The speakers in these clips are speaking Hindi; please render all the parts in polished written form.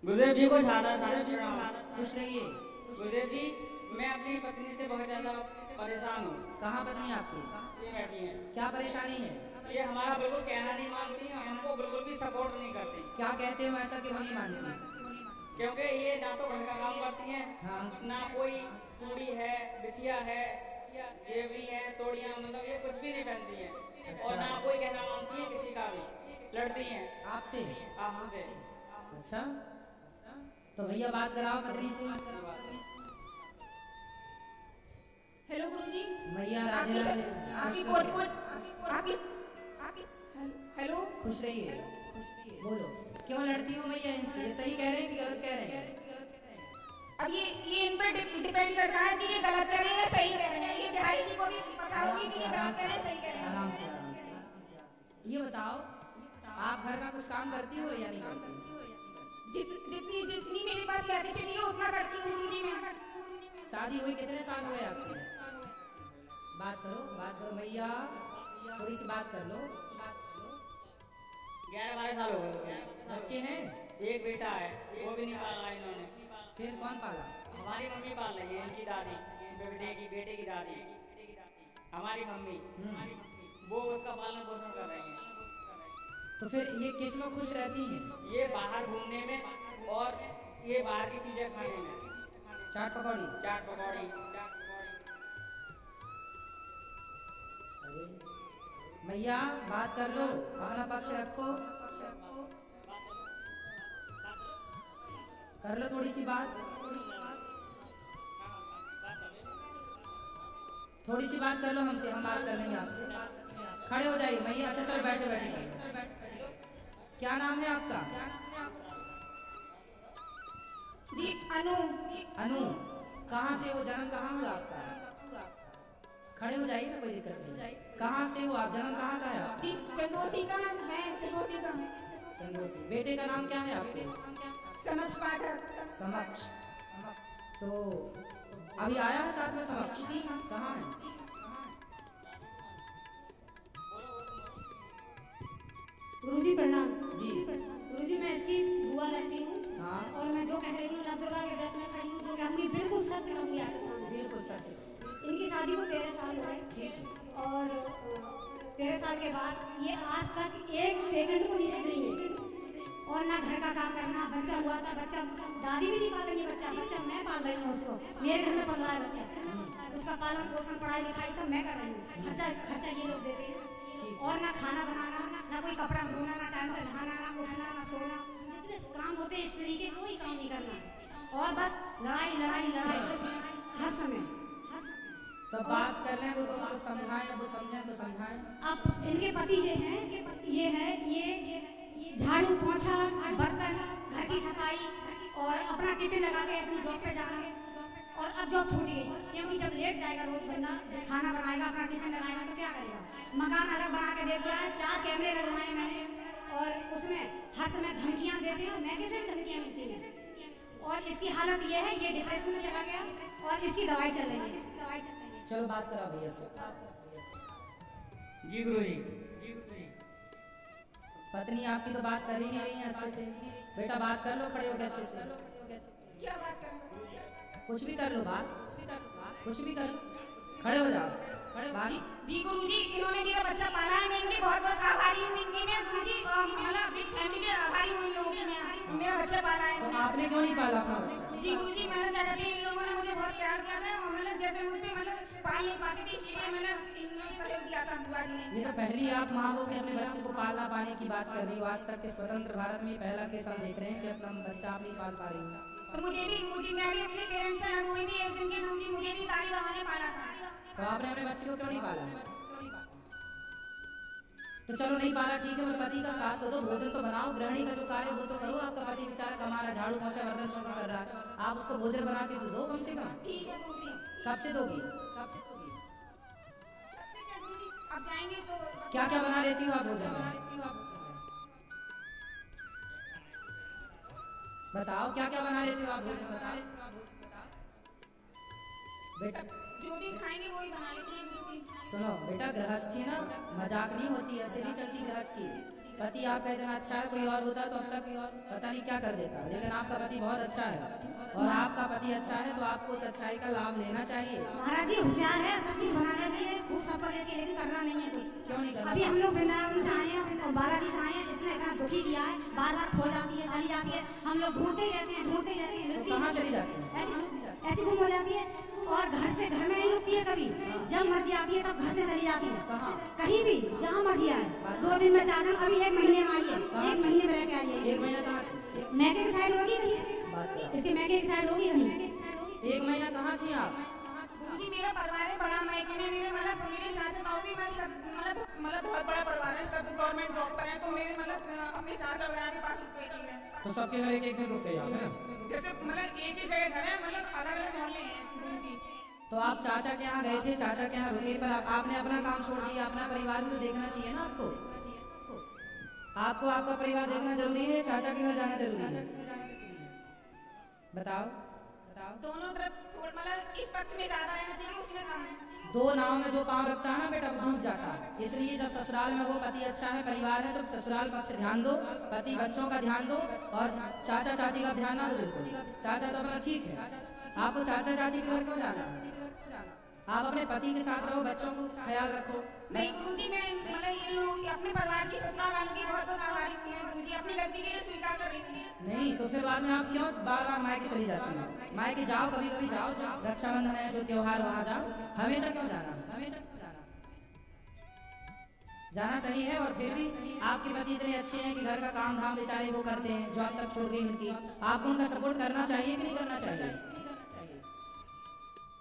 गुरुदेव जी को सारा प्रणाम। खुश रहिए। गुरुदेव जी, मैं अपनी पत्नी से बहुत ज्यादा परेशान हूँ। कहाँ पत्नी आपकी? ये बैठी है। क्या परेशानी है? ये हमारा बिल्कुल कहना नहीं मानती है, हमको बिल्कुल भी सपोर्ट नहीं करती। क्या कहते हो ऐसा क्यों नहीं मानती? क्योंकि ये ना तो घर का काम करती हैं, हाँ। ना कोई चूड़ी है, बिछिया है, ये भी है, तोड़ियाँ, मतलब ये कुछ भी नहीं पहनती है। अच्छा। और ना कोई कहना मानती है किसी का भी, लड़ती हैं आपसे? हमसे। अच्छा, तो भैया बात कराओ पत्नी से। हेलो गुरुजी। भैया राधे राधे। आपकी कोट आपकी हेलो। खुश रहिए। बोलो, क्यों लड़ती हो भैया इनसे? ये सही कह रहे हैं कि गलत कह रहे हैं? अब ये इन पर डिपेंड करता है कि ये गलत कर रहे हैं या सही कह रहे हैं। ये बिहारी जी को भी पता होगी कि ये गलत कर रहे हैं सही कह रहे हैं। आराम से आराम से। ये बताओ, आप घर का कुछ काम करती हो या नहीं करती? जितनी मेरे पास कैपेसिटी है उतना करती हूँ गुरुजी मैं। शादी हुई कितने साल हुए आपके? बात करो भैया, थोड़ी सी बात कर लो। 11-12 साल हो गए। बच्चे हैं? एक बेटा है, वो भी नहीं पाला इन्होंने। फिर कौन पाला? हमारी मम्मी पाल रही है, इनकी दादी, बेटे की दादी, हमारी मम्मी, वो उसका पालन पोषण कर रही है। तो फिर ये किस में खुश रहती हैं? ये बाहर घूमने में और ये बाहर की चीजें खाने में। चाट पकौड़ी। भैया बात कर लो, अपना पक्ष रखो, कर लो थोड़ी सी बात। थोड़ी सी बात कर लो हमसे, हम बात कर लेंगे आपसे। खड़े हो जाइए भैया। अच्छा चलो बैठे। क्या नाम है आपका? जी अनु। अनु, कहाँ से हो? जन्म कहाँ हुआ आपका? खड़े हो जाइए ना, कोई दिक्कत नहीं। कहाँ से हो आप? जन्म कहाँ का है आप? जी चंदोसी का है, चंदोसी का। चंदोसी। बेटे का नाम क्या है आपके? समक्ष पाठक। समक्ष। तो अभी आया है साथ में समक्ष? कहाँ है? गुरुजी प्रणाम। जी। गुरुजी मैं इसकी बुआ रहती हूँ। हाँ। और मैं जो कह रही हूँ ना, दुर्गा के व्रत में खड़ी हूँ, जो कहूँगी बिल्कुल सत्य कहूँगी आपके सामने। बिल्कुल सत्य। इनकी शादी को 13 साल हो गए और 13 साल के बाद ये आज तक एक सेकंड को नहीं सुधरी है। और ना घर का काम करना। बच्चा हुआ था, बच्चा दादी भी नहीं पालेंगी। बच्चा मैं पाल रही हूँ उसको। मेरे घर में पल रहा है बच्चा। उसका पालन पोषण पढ़ाई लिखाई सब मैं कर रही हूँ। खर्चा ये लोग देते हैं। और ना खाना बनाना, ना कोई कपड़ा धोना, ना टाइम से नहाना, ना उठना, ना सोना। जितने काम होते हैं स्त्री के कोई काम नहीं करना। और बस लड़ाई हर समय। तो बात कर रहे हैं, वो तो उनको समझाएं, वो समझें तो समझाएं। अब इनके पति जो हैं, ये झाड़ू पोंछा, बर्तन, घर की सफाई और अपना टिफिन लगा के अपनी जॉब पे जाना। और अब जॉब छूट गई क्योंकि जब लेट जाएगा रोज बंदा, जब खाना बनाएगा, अपना टिफिन लगाएगा तो क्या करेगा? मकान अलग बना के दे दिया है, 4 कैमरे लगवाए मैंने। और उसमें हर समय धमकियां देते हैं। मैं कैसे धमकियां मिलती हैं? और इसकी हालत ये है, ये डिप्रेशन में चला गया और इसकी दवाई चल रही है। चलो बात करा भैया से। जी गुरुजी। पत्नी आपकी तो बात कर ही नहीं रही है अच्छे से। बेटा बात कर लो खड़े होकर अच्छे से। क्या बात करूँ? कुछ भी कर लो बात, कुछ भी कर लो। खड़े हो जाओ, खड़े बात। जी गुरुजी, इन्होंने मेरा बच्चा पाला है। मैं इनकी बहुत आभारी हूँ। इनकी मैं गुरुजी मतलब फैमिली के आभारी हूँ। इन लोगों की मैं मेरा बच्चा पाला है। तो आपने क्यों नहीं पाला अपना बच्चा? जी गुरुजी, मैंने क्या कहती इन लोगों ने मुझे बहुत प्यार दिया था। मतलब जैसे मुझ पे मतलब पाल नहीं पाती थी, इसीलिए मैंने इन्हें सहयोग दिया था बुआ जी ने। ये तो पहली आप माँ हो के अपने बच्चे को पालना पाने की बात कर रही हो। आज तक के स्वतंत्र भारत में पहला केस हम देख रहे हैं कि अपना बच्चा आप नहीं पाल पा रही हो। तो मुझे मैंने अपने पेरेंट्स से लग हुई थी एक दिन की गुरुजी, मुझे भी ताली बहाने पाला था। तो आपने अपने बच्चे को क्यों नहीं पाला? तो चलो नहीं पाला ठीक है, तो पति का साथ तो दो, भोजन तो बनाओ, गृहिणी का जो कार्य वो तो करो। आपका पति बेचारा कमा रहा, झाड़ू पोंछा बर्तन चौका कर रहा है, आप उसको भोजन बना के तो दो कम से कम। ठीक है गुरुजी। कब से दोगी? अब जाएंगे तो क्या क्या बना लेती हो आप भोजन में? बताओ क्या क्या बना लेती हो आप भोजन? बताओ बेटा। जो भी खाएंगे वही बना लेते हैं गुरुजी। सुनो बेटा, गृहस्थी ना मजाक नहीं होती, ऐसे नहीं चलती गृहस्थी। पति आपका इतना अच्छा है, कोई और होता तो अब तक पता नहीं क्या कर देता, लेकिन आपका पति बहुत अच्छा है और आपका पति अच्छा है तो आपको उस अच्छाई का लाभ लेना चाहिए। महाराज जी होशियार है, सब चीज बना लेती है, खूब सफल लेती है, लेकिन करना नहीं है कुछ। क्यों नहीं करना? अभी हम लोग वृंदावन से आए हैं और बालाजी से आए हैं, इसने इतना दुखी किया है, बार बार खो जाती है, चली जाती है, हम लोग ढूंढते ही रहते हैं, मिलती कहाँ है, चली जाती है? ऐसी गुम हो जाती है और घर से घर में नहीं रुकती है कभी, जब मर्जी आती है तब घर से चली जाती है। कहाँ? कहीं भी जहाँ मर्जी आए, 2 दिन में 4 दिन, अभी 1 महीने में आई है, 1 महीने में रह के आई है। 1 महीना कहाँ थी? मैके की साइड होगी नहीं, इसके मैके की साइड होगी नहीं। 1 महीना कहाँ थी आप? जी मेरा परिवार है बड़ा, मायके में मेरे चाचा ताऊ भी मतलब बहुत बड़ा परिवार है, सब गवर्नमेंट जॉब पर हैं, तो मेरे अपने चाचा वगैरह के पास रुकती है। तो सबके घर एक दिन रुक गए आप, है ना? जैसे एक ही जगह घर है, अलग अलग मोहल्ले हैं जी। तो आप चाचा के यहाँ गए थे, चाचा के यहाँ रुके, पर आपने अपना काम छोड़ दिया, अपना परिवार भी तो देखना चाहिए ना आपको। आपको आपका परिवार देखना जरूरी है, चाचा के घर जाना जरूरी है? बताओ। दोनों तरफ इस पक्ष में ज्यादा रहना चाहिए, उसमें कम है। 2 नाव में जो पाँव रखता है ना बेटा, वो डूब जाता है। इसलिए जब ससुराल में वो पति अच्छा है, परिवार है, तो ससुराल पक्ष ध्यान दो, पति बच्चों का ध्यान दो और चाचा चाची का ध्यान ना दो बिल्कुल। चाचा तो अपना ठीक है, आपको चाचा चाची के घर क्यों जाना? आप अपने पति के साथ रहो, बच्चों को ख्याल रखो। नहीं गुरुजी, मैं इन लोगों की अपने परिवार की ससुराल वालों की बहुत आभारी हूँ गुरुजी, अपनी गलती के लिए स्वीकार कर रही हूँ। नहीं तो फिर बाद में आप क्यों बार बार मायके चली जाती हैं? मायके जाओ, कभी कभी जाओ, रक्षाबंधन है जो त्योहार, वहाँ जाओ। हमेशा क्यों जाना? जाना सही है। और फिर भी आपके पति इतने अच्छे हैं कि घर का काम धाम बेचारे वो करते हैं, जॉब तक छोड़ गई उनकी, आपको उनका सपोर्ट करना चाहिए कि नहीं करना चाहिए?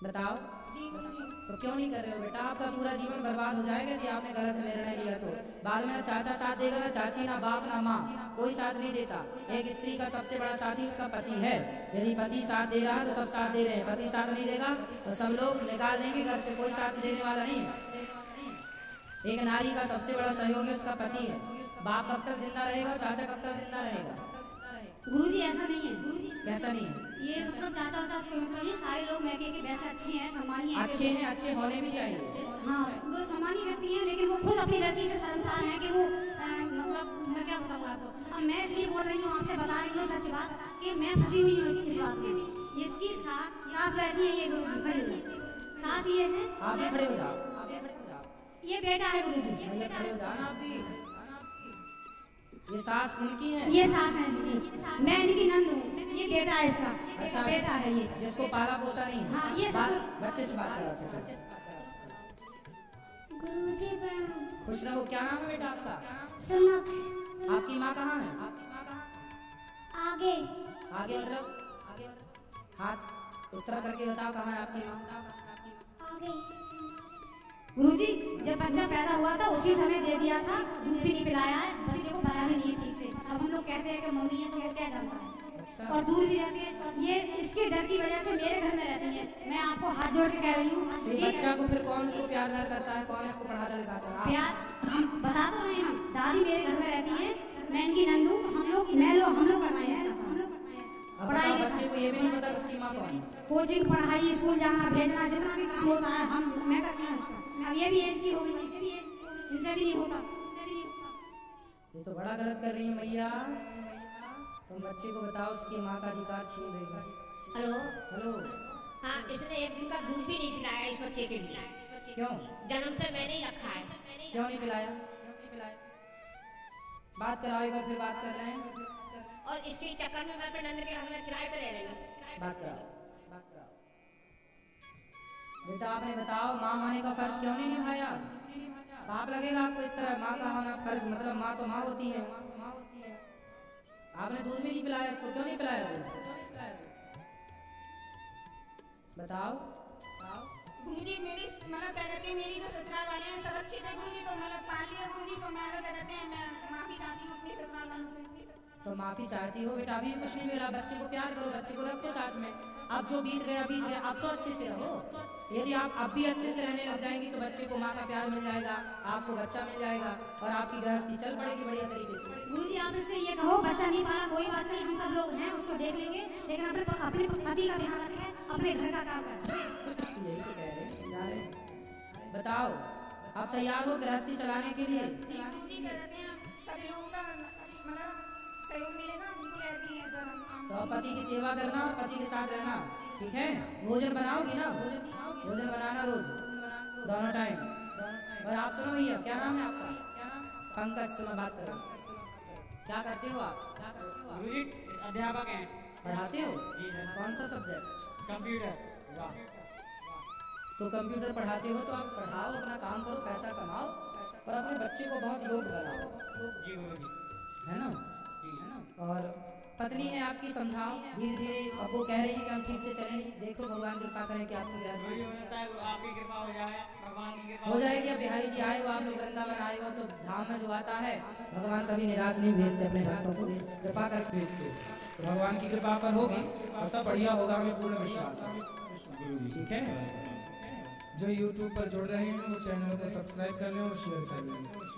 बताओ। तो क्यों नहीं कर रहे हो बेटा? आपका पूरा जीवन बर्बाद हो जाएगा यदि आपने गलत निर्णय लिया तो। बाद में ना चाचा साथ देगा, ना चाची, ना बाप, ना माँ, कोई साथ नहीं देता। एक स्त्री का सबसे बड़ा साथी उसका पति है। यदि पति साथ दे रहा है तो सब साथ दे रहे हैं, पति साथ नहीं देगा तो सब लोग निकाल देंगे घर से, कोई साथ देने वाला नहीं है। एक नारी का सबसे बड़ा सहयोगी उसका पति है। बाप कब तक जिंदा रहेगा, चाचा कब तक जिंदा रहेगा? गुरुजी ऐसा नहीं है, गुरुजी कैसा नहीं है? ये मतलब चाचा वाचा मतलब नहीं, सारे लोग मैके के वैसे अच्छे हैं, सम्मानीय हैं, अच्छे हैं, अच्छे होने भी चाहिए। हाँ वो सम्मानीय व्यक्ति हैं, लेकिन वो खुद अपनी लड़की से शर्मसार है कि वो मतलब मैं क्या बताऊँ आपको। अब मैं इसलिए बोल रही हूँ, आपसे बता रही हूँ सच बात कि मैं फंसी हुई हूँ इस बात में। इसकी सास बैठी है, ये गुरुजी खड़े हुए, सास ये है। आप भी खड़े हो जाओ, आप भी खड़े हो जाओ। ये बेटा है गुरुजी, भैया खड़े हो जाओ ना आप भी। ये सास इनकी है? ये सास है इसकी, मैं इनकी नंद हूँ, ये बेटा है इसका। अच्छा, बेटा है ये, जिसको पाला पोसा नहीं है। हाँ, ये बच्चे से बात करो। अच्छा, गुरुजी प्रणाम। खुश रहो। क्या नाम है बेटा आपका? समक्ष। आपकी माँ कहाँ है? आगे। आगे मतलब हाथ उस तरह करके बताओ, कहाँ है आपकी माँ? आगे। गुरुजी जब बच्चा पैदा हुआ था उसी समय दे दिया था, दूध भी नहीं पिलाया है, बच्चे को पता भी नहीं है ठीक से। अब हम लोग कहते हैं कि मम्मी है तो वो क्या जानता है। अच्छा। और दूध भी रहती है, ये इसके डर की वजह से मेरे घर में रहती है। मैं आपको हाथ जोड़ के कह रही हूँ, तो बच्चा को फिर कौन इसको प्यार व्यार करता है, कौन इसको पढ़ाता लिखाता है? प्यार हम बता तो रहे हैं, दादी मेरे घर में रहती है, मैं इनकी नंदू, हम लोग करवाए हैं। पढ़ाई बच्चे को ये भी नहीं पता उसकी माँ कौन है। कोचिंग पढ़ाई, स्कूल जाना, भेजना, जितना भी काम होता है मैं करती हूँ उसका। अब ये भी एज की हो गई, इनसे भी नहीं होता। ये तो बड़ा गलत कर रही है मैया। तुम बच्चे को बताओ उसकी माँ का अधिकार छीन रही है। Hello hello. हाँ, इसने 1 दिन का दूध भी नहीं पिलाया इस बच्चे के लिए। क्यों? जन्म से मैंने ही रखा है। क्यों नहीं पिलाया? बात कराओ, एक बार फिर बात कर रहे हैं। और इसके चक्कर में मैं अपने नंद के घर में किराए पे रह रही हूँ। बात कराओ। बेटा आपने बताओ, माँ होने का फर्ज क्यों नहीं निभाया? पाप लगेगा आपको इस तरह। माँ का होना फर्ज मतलब माँ तो माँ होती है। आपने दूध भी नहीं पिलाया इसको, क्यों नहीं पिलाया? बताओ। गुरुजी मेरी क्या कहते हैं, मेरी जो ससुराल वाले हैं सब अच्छे थे गुरुजी, तो पाल लिया गुरुजी, तो मैं क्या कहते हैं, मैं माफी चाहती हूँ अपने ससुराल वालों से। तो माफी चाहती हो बेटा, अभी कुछ नहीं मिला। बच्चे को प्यार करो, बच्चे को रखो साथ में। अब जो बीत गया बीत गया, अब तो अच्छे से रहो। यदि आप अब भी अच्छे से रहने लग जाएंगी तो बच्चे को माँ का प्यार मिल जाएगा, आपको बच्चा मिल जाएगा और आपकी गृहस्थी चल पड़ेगी बढ़िया तरीके से। गुरुजी आप इससे ये कहो, बच्चा नहीं पाला कोई बात नहीं, हम सब लोग हैं, उसको देख लेंगे, लेकिन अपने पति का ध्यान रखें, अपने घर का काम करें। यही तो कह रहे हैं, समझा रहे हैं। बताओ, आप तैयार हो गृहस्थी चलाने के लिए? गुरुजी क्या कहते हैं, सभी लोगों का मतलब सहयोग मिलेगा, बिल्कुल ऐसी है सर हम। तो पति की सेवा करना और पति के साथ रहना, ठीक है। भोजन बनाओगी ना, भोजन बनाना रोज दोनों टाइम। और आप सुनो भैया, क्या नाम है आपका? पंकज, सुनो बात करो। क्या करते हो आप? गुरुजी अध्यापक हैं। पढ़ाते हो? जी सर। कौन सा सब्जेक्ट? कंप्यूटर। वाह। तो कंप्यूटर पढ़ाते हो तो आप पढ़ाओ, अपना काम करो, पैसा कमाओ और अपने बच्चे को बहुत योग्य बनाओ, जी गुरुजी। है ना? जी है ना। और पत्नी है आपकी, समझाओ धीरे धीरे। अब वो कह रही है कि हम ठीक से चलें, देखो भगवान कृपा करें कि आपकी गुरुजी मुझे लगता है आपकी कृपा हो जाए, भगवान की कृपा हो जाएगी। अब बिहारी जी आए हो, आप लोग वृंदावन आए हो, तो धाम में जो आता है भगवान कभी निराश नहीं भेजते, अपने भक्तों को कृपा करके भेजते। तो भगवान की कृपा पर होगी और सब बढ़िया होगा, हमें पूर्ण विश्वास है, ठीक है। जो YouTube पर जुड़ रहे हैं वो चैनल को सब्सक्राइब कर लें और शेयर कर लें।